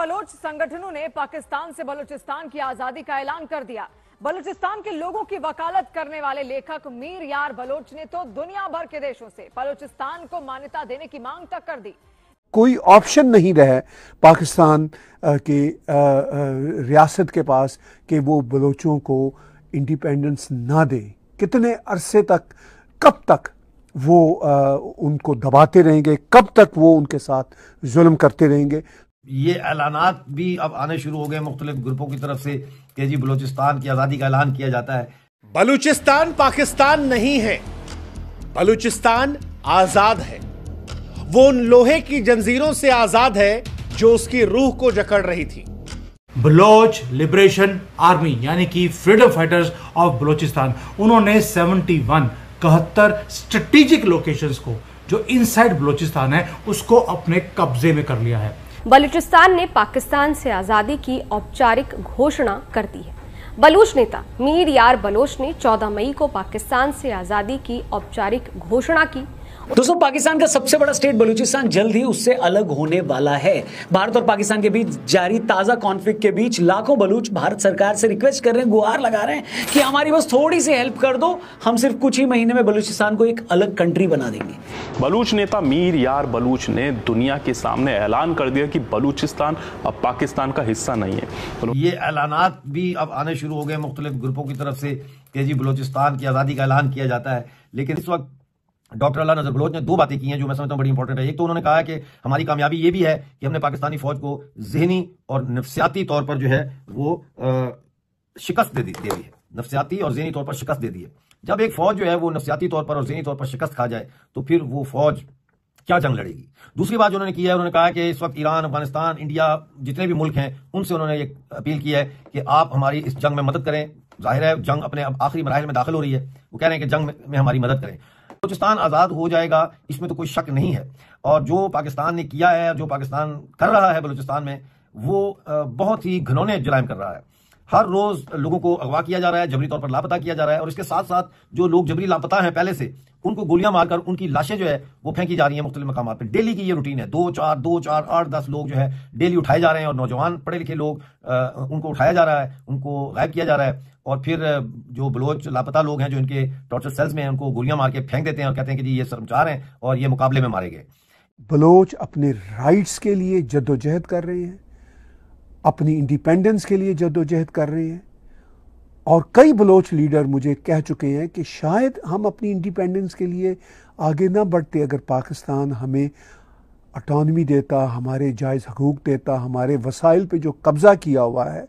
Bloch संगठनों ने पाकिस्तान से बलूचिस्तान की आजादी का ऐलान कर दिया। बलूचिस्तान के लोगों की वकालत करने वाले लेखक मीर यार बलोच ने तो दुनिया भर के देशों से बलूचिस्तान को मान्यता देने की मांग तक कर दी। कोई ऑप्शन नहीं रहा पाकिस्तान के रियासत के पास कि वो बलोचों को इंडिपेंडेंस ना दे। कितने अरसे तक, कब तक वो उनको दबाते रहेंगे, कब तक वो उनके साथ जुल्म करते रहेंगे। ये ऐलानात भी अब आने शुरू हो गए मुख्तलिफ ग्रुपों की तरफ से कि जी बलूचिस्तान की आज़ादी का ऐलान किया जाता है। बलूचिस्तान पाकिस्तान नहीं है, बलूचिस्तान आजाद है। वो उन लोहे की जंजीरों से आजाद है जो उसकी रूह को जकड़ रही थी। बलोच लिबरेशन आर्मी यानी कि फ्रीडम फाइटर्स ऑफ बलूचिस्तान, उन्होंने 71 स्ट्रेटेजिक लोकेशंस को जो इनसाइड बलूचिस्तान है उसको अपने कब्जे में कर लिया है। बलूचिस्तान ने पाकिस्तान से आजादी की औपचारिक घोषणा कर दी है। बलूच नेता मीर यार बलोच ने 14 मई को पाकिस्तान से आजादी की औपचारिक घोषणा की। दोस्तों, पाकिस्तान का सबसे बड़ा स्टेट बलूचिस्तान जल्द ही उससे अलग होने वाला है। भारत और पाकिस्तान के बीच जारी ताजा कॉन्फ्लिक्ट के बीच लाखों बलूच भारत सरकार से रिक्वेस्ट कर रहे हैं, गुहार लगा रहे हैं कि हमारी बस थोड़ी सी हेल्प कर दो, हम सिर्फ कुछ ही महीने में बलूचिस्तान को एक अलग कंट्री बना देंगे। बलूच नेता मीर यार बलूच ने दुनिया के सामने ऐलान कर दिया कि बलूचिस्तान अब पाकिस्तान का हिस्सा नहीं है। ये ऐलानात भी अब आने शुरू हो गए मुख्तलिफ ग्रुपों की तरफ से कि जी बलूचिस्तान की आज़ादी का ऐलान किया जाता है। लेकिन इस वक्त डॉक्टर अल्लाह नजर बलोच ने दो बातें की हैं जो मैं समझता हूं बड़ी इंपॉर्टेंट है। एक तो उन्होंने कहा है कि हमारी कामयाबी ये भी है कि हमने पाकिस्तानी फौज को ज़हनी और नफ्सियाती तौर पर जो है वो शिकस्त दे दी है। नफ्सियाती और ज़हनी तौर पर शिकस्त दे दी है। जब एक फौज जो है वो नफ्सियाती तौर पर और ज़हनी तौर पर शिकस्त खा जाए तो फिर वो फौज क्या जंग लड़ेगी। दूसरी बात जो उन्होंने की है, उन्होंने कहा कि इस वक्त ईरान, अफगानिस्तान, इंडिया जितने भी मुल्क हैं उनसे उन्होंने ये अपील की है कि आप हमारी इस जंग में मदद करें। जाहिर है जंग अपने अब आखिरी मराहिल में दाखिल हो रही है, वो कह रहे हैं कि जंग में हमारी मदद करें। बलूचिस्तान आज़ाद हो जाएगा, इसमें तो कोई शक नहीं है। और जो पाकिस्तान ने किया है, जो पाकिस्तान कर रहा है बलूचिस्तान में, वो बहुत ही घिनौने जुर्म कर रहा है। हर रोज लोगों को अगवा किया जा रहा है, जबरी तौर पर लापता किया जा रहा है और इसके साथ साथ जो लोग जबरी लापता हैं पहले से, उनको गोलियां मारकर उनकी लाशें जो है वो फेंकी जा रही हैं मुख्तलिफ मकामात पर। डेली की ये रूटीन है। 2, 4, 8-10 लोग जो है डेली उठाए जा रहे हैं और नौजवान पढ़े लिखे लोग उनको उठाया जा रहा है, उनको गायब किया जा रहा है और फिर जो बलोच लापता लोग हैं जो इनके टॉर्चर सेल्स में हैं उनको गोलियां मार के फेंक देते हैं और कहते हैं कि जी ये शर्मसार हैं और ये मुकाबले में मारे गए। बलोच अपने राइट्स के लिए जद्दोजहद कर रहे हैं, अपनी इंडिपेंडेंस के लिए जद्दोजहद कर रहे हैं और कई बलोच लीडर मुझे कह चुके हैं कि शायद हम अपनी इंडिपेंडेंस के लिए आगे ना बढ़ते अगर पाकिस्तान हमें ऑटोनॉमी देता, हमारे जायज़ हकूक़ देता, हमारे वसाइल पे जो कब्ज़ा किया हुआ है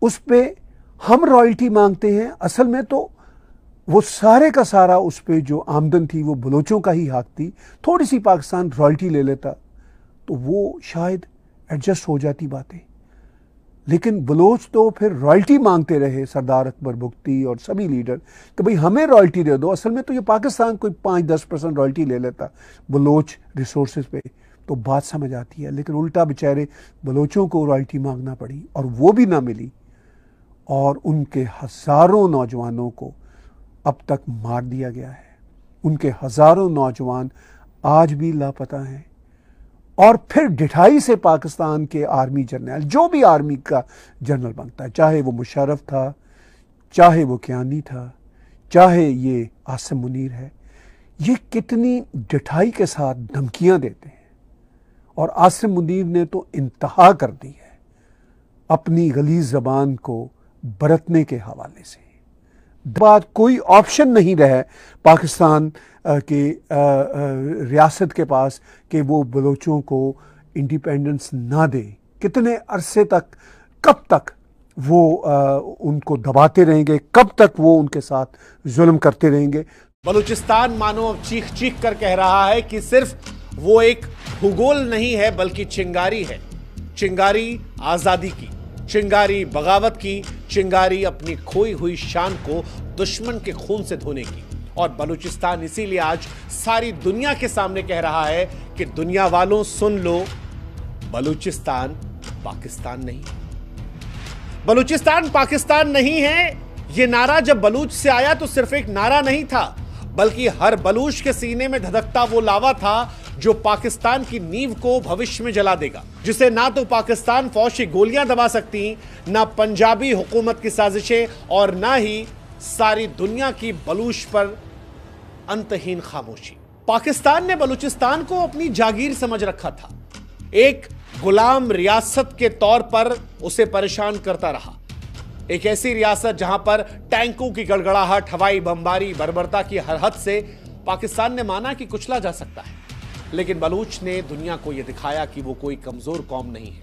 उस पर हम रॉयल्टी मांगते हैं। असल में तो वो सारे का सारा उस पर जो आमदन थी वो बलोचों का ही हक थी। थोड़ी सी पाकिस्तान रॉयल्टी ले लेता तो वो शायद एडजस्ट हो जाती बातें, लेकिन बलोच तो फिर रॉयल्टी मांगते रहे, सरदार अकबर बुख्ती और सभी लीडर, कि भाई हमें रॉयल्टी दे दो। असल में तो ये पाकिस्तान कोई 5-10% रॉयल्टी ले लेता बलोच रिसोर्सेज पे तो बात समझ आती है, लेकिन उल्टा बेचारे बलोचों को रॉयल्टी मांगना पड़ी और वो भी ना मिली और उनके हज़ारों नौजवानों को अब तक मार दिया गया है। उनके हज़ारों नौजवान आज भी लापता हैं और फिर ढिठाई से पाकिस्तान के आर्मी जनरल, जो भी आर्मी का जनरल बनता है, चाहे वो मुशर्रफ था, चाहे वो कियानी था, चाहे ये आसिम मुनीर है, ये कितनी ढिठाई के साथ धमकियां देते हैं। और आसिम मुनीर ने तो इंतहा कर दी है अपनी गलीज़ ज़बान को बरतने के हवाले से। बात कोई ऑप्शन नहीं रहा पाकिस्तान के रियासत के पास कि वो बलोचों को इंडिपेंडेंस ना दे। कितने अरसे तक, कब तक वो उनको दबाते रहेंगे, कब तक वो उनके साथ जुल्म करते रहेंगे। बलूचिस्तान मानो अब चीख चीख कर कह रहा है कि सिर्फ वो एक भूगोल नहीं है बल्कि चिंगारी है। चिंगारी आजादी की, चिंगारी बगावत की, चिंगारी अपनी खोई हुई शान को दुश्मन के खून से धोने की। और बलूचिस्तान इसीलिए आज सारी दुनिया के सामने कह रहा है कि दुनिया वालों सुन लो, बलूचिस्तान पाकिस्तान नहीं। बलूचिस्तान पाकिस्तान नहीं है। यह नारा जब बलूच से आया तो सिर्फ एक नारा नहीं था, बल्कि हर बलूच के सीने में धधकता वो लावा था जो पाकिस्तान की नींव को भविष्य में जला देगा, जिसे ना तो पाकिस्तान फौज की गोलियां दबा सकती, ना पंजाबी हुकूमत की साजिशें और ना ही सारी दुनिया की बलूच पर अंतहीन खामोशी। पाकिस्तान ने बलूचिस्तान को अपनी जागीर समझ रखा था, एक गुलाम रियासत के तौर पर उसे परेशान करता रहा। एक ऐसी रियासत जहां पर टैंकों की गड़गड़ाहट, हवाई बमबारी, बर्बरता की हर हद से पाकिस्तान ने माना कि कुचला जा सकता है। लेकिन बलूच ने दुनिया को यह दिखाया कि वो कोई कमजोर कौम नहीं है।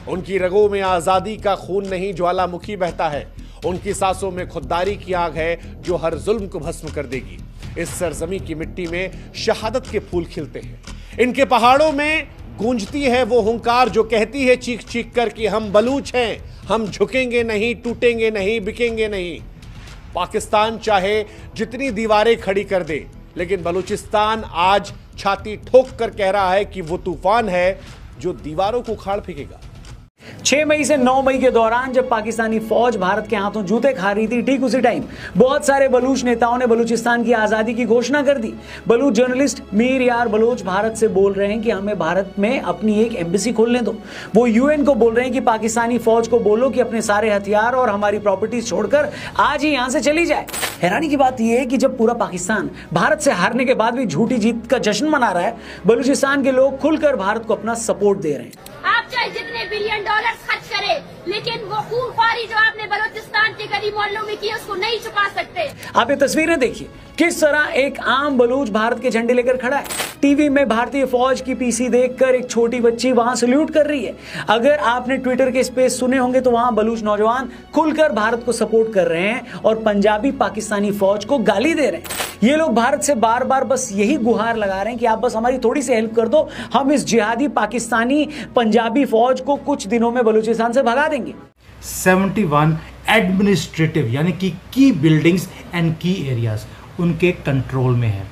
उनकी रगों में आजादी का खून नहीं, ज्वालामुखी बहता है। उनकी सांसों में खुददारी की आग है जो हर जुल्म को भस्म कर देगी। इस सरजमी की मिट्टी में शहादत के फूल खिलते हैं। इनके पहाड़ों में गूंजती है वो हुंकार जो कहती है चीख चीख कर कि हम बलूच हैं, हम झुकेंगे नहीं, टूटेंगे नहीं, बिकेंगे नहीं। पाकिस्तान चाहे जितनी दीवारें खड़ी कर दे, लेकिन बलूचिस्तान आज छाती ठोक कर कह रहा है कि वो तूफान है जो दीवारों को उखाड़ फेंकेगा। 6 मई से 9 मई के दौरान जब पाकिस्तानी फौज भारत के हाथों जूते खा रही थी, ठीक उसी टाइम बहुत सारे बलूच नेताओं ने बलूचिस्तान की आजादी की घोषणा कर दी। बलूच जर्नलिस्ट मीर यार बलोच भारत से बोल रहे हैं कि हमें भारत में अपनी एक एम्बेसी खोलने दो। वो यूएन को बोल रहे हैं कि पाकिस्तानी फौज को बोलो कि अपने सारे हथियार और हमारी प्रॉपर्टीज छोड़कर आज ही यहां से चली जाए। हैरानी की बात यह है कि जब पूरा पाकिस्तान भारत से हारने के बाद भी झूठी जीत का जश्न मना रहा है, बलूचिस्तान के लोग खुलकर भारत को अपना सपोर्ट दे रहे हैं। आप चाहे जितने बिलियन डॉलर खर्च करें, लेकिन वो खूनख्वारी जो आपने बलूचिस्तान के गली मोहल्लों में की उसको नहीं छुपा सकते। आप ये तस्वीरें देखिए, किस तरह एक आम बलूच भारत के झंडे लेकर खड़ा है। टीवी में भारतीय फौज की पीसी देखकर एक छोटी बच्ची वहां सल्यूट कर रही है। अगर आपने ट्विटर के स्पेस सुने होंगे तो वहां बलूच नौजवान खुलकर भारत को सपोर्ट कर रहे हैं और पंजाबी पाकिस्तानी फौज को गाली दे रहे हैं। ये लोग भारत से बार बार बस यही गुहार लगा रहे हैं कि आप बस हमारी थोड़ी सी हेल्प कर दो, हम इस जिहादी पाकिस्तानी पंजाबी फौज को कुछ दिनों में बलूचिस्तान से भगा देंगे। 71 एडमिनिस्ट्रेटिव यानी कि की बिल्डिंग्स एंड की एरियाज उनके कंट्रोल में है।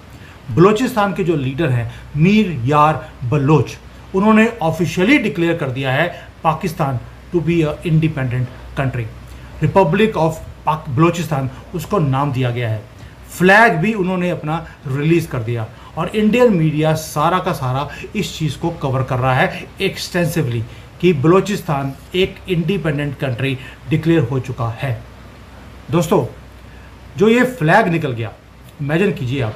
बलूचिस्तान के जो लीडर हैं मीर यार बलोच, उन्होंने ऑफिशियली डिक्लेयर कर दिया है Pakistan to be a independent country. Republic of Balochistan उसको नाम दिया गया है। फ्लैग भी उन्होंने अपना रिलीज कर दिया और इंडियन मीडिया सारा का सारा इस चीज़ को कवर कर रहा है एक्सटेंसिवली कि बलूचिस्तान एक इंडिपेंडेंट कंट्री डिक्लेयर हो चुका है। दोस्तों, जो ये फ्लैग निकल गया, इमेजिन कीजिए आप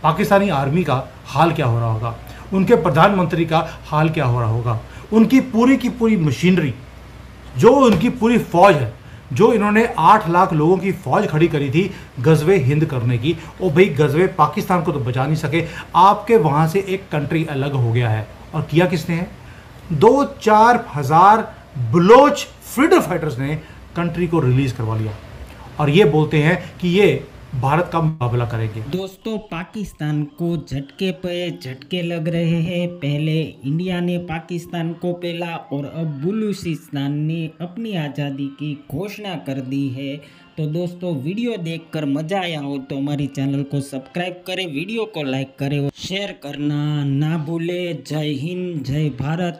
पाकिस्तानी आर्मी का हाल क्या हो रहा होगा, उनके प्रधानमंत्री का हाल क्या हो रहा होगा, उनकी पूरी की पूरी मशीनरी, जो उनकी पूरी फौज है, जो इन्होंने 8 लाख लोगों की फौज खड़ी करी थी गजवे हिंद करने की। ओ भाई, गजवे पाकिस्तान को तो बचा नहीं सके, आपके वहाँ से एक कंट्री अलग हो गया है। और किया किसने है? 2-4 हज़ार बलोच फ्रीडम फाइटर्स ने कंट्री को रिलीज करवा लिया और ये बोलते हैं कि ये भारत का मुकाबला करेंगे। दोस्तों, पाकिस्तान को झटके पे झटके लग रहे हैं। पहले इंडिया ने पाकिस्तान को पेला और अब बलूचिस्तान ने अपनी आज़ादी की घोषणा कर दी है। तो दोस्तों, वीडियो देखकर मज़ा आया हो तो हमारी चैनल को सब्सक्राइब करें, वीडियो को लाइक करें और शेयर करना ना भूलें। जय हिंद, जय भारत।